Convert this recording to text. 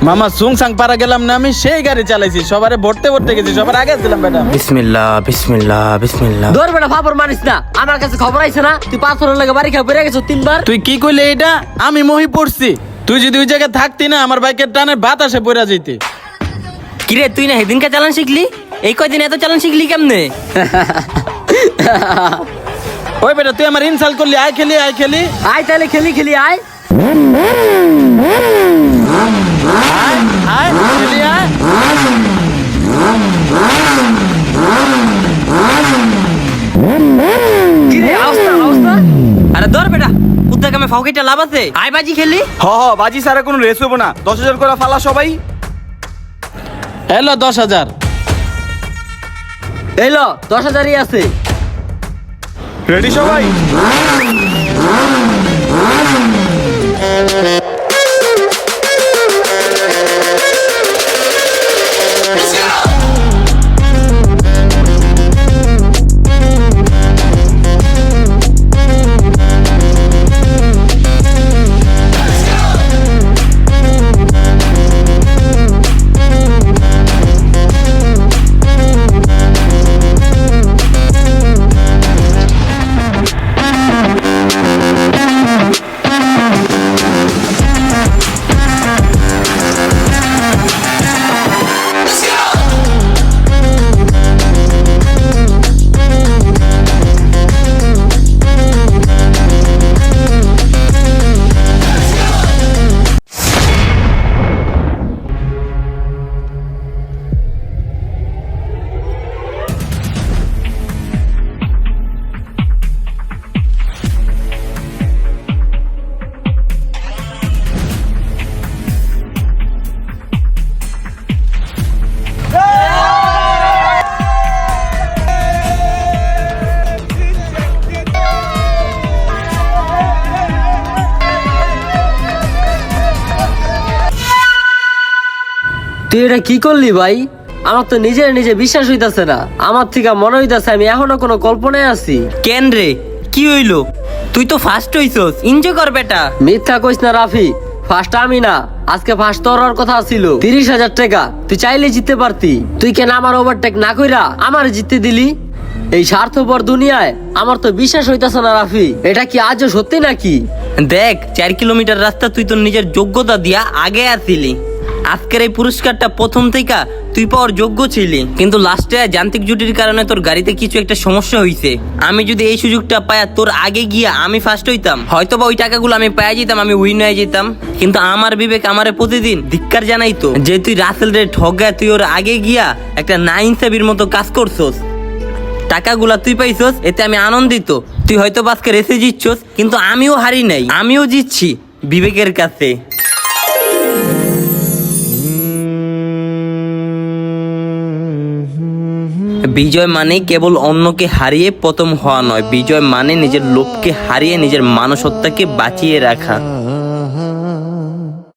মামা সুংসাং পারা গেলাম না, আমি সেই গাড়ি চালাইছি, সবারে ভরতে ভরতে গেছি, সবার আগে ছিলাম বেটা। বিসমিল্লাহ বিসমিল্লাহ বিসমিল্লাহ। ধর বেটা ফাপড় মারিস না, আমার কাছে খবর আইছে না তুই পাথরের লাগে বাড়ি খেয়ে বেড়ে গেছো 3 বার। তুই কি কইলে এটা? আমি মহি পড়ছি। তুই যদি ওই জায়গায় থাকতি না, আমার বাইকের টানে বাতাসে পড়া যেতে। কিরে তুই না সেদিনকে চালান শিখলি, এই কয়দিন এত চালান শিখলি কেমনে? ওই বেটা তুই আমার ইনসাল্ট করলি, আয় খেলি আয় খেলি। আয় তাহলে খেলি খেলি আয়। আয় আয় খেলি আয়। কিরে অবস্থা আরে ধর বেটা, উদ্যোগ আমি ফাউকিটা লাভ আছে, আয় বাজি খেলি। হ বাজি সারা কোনো রেস হবো না, 10,000 করে ফালা সবাই। এলো 10,000। এইলো 10,000ই আছে। রেডি সবাই? তুই এটা কি করলি ভাই? আমার তো নিজে বিশ্বাস হইতাছে না। আমার থেকে মনে হইতাছে আমি এখনো কোনো কল্পনায় আছি। কেন রে কি হইলো? তুই তো ফার্স্ট হইছস, এনজয় কর বেটা। মিথ্যা কইস না রাফি, ফার্স্ট আমি না, আজকে ফার্স্ট তোর হওয়ার কথা ছিল। 30,000 টাকা তুই চাইলে জিততে পারতি, তুই কেন আমার ওভারটেক না কইরা আমার জিততে দিলি? এই স্বার্থপর দুনিয়ায় আমার তো বিশ্বাস হইতাছে না রাফি, এটা কি আজও সত্যি নাকি? দেখ 4 কিলোমিটার রাস্তা তুই তোর নিজের যোগ্যতা দিয়া আগে আসিলি। আজকের এই পুরস্কারটা প্রথম থেকে তুই পাওয়ার যোগ্য ছিলি, কিন্তু লাস্টে যান্ত্রিক জুটির কারণে তোর গাড়িতে কিছু একটা সমস্যা হইছে। আমি যদি এই সুযোগটা পাই তোর আগে গিয়া আমি ফার্স্ট হইতাম, হয়তো বা ওই টাকাগুলো আমি পাই যেতাম, আমি উইন হয়ে যেতাম। কিন্তু আমার বিবেক আমারে প্রতিদিন ধিক্কার জানাইতো যে তুই রাসেল রে ঠগা, তুই ওর আগে গিয়া একটা নাইনসাবির মতো কাজ করছস। টাকাগুলা তুই পাইছস, এতে আমি আনন্দিত। তুই হয়তো আজকে রেসে জিতছস, কিন্তু আমিও হারি নাই, আমিও জিতছি বিবেকের কাছে। বিজয় মানে কেবল অন্যকে হারিয়ে প্রথম হওয়া নয়, বিজয় মানে নিজের লোভকে হারিয়ে নিজের মানসত্বকে বাঁচিয়ে রাখা।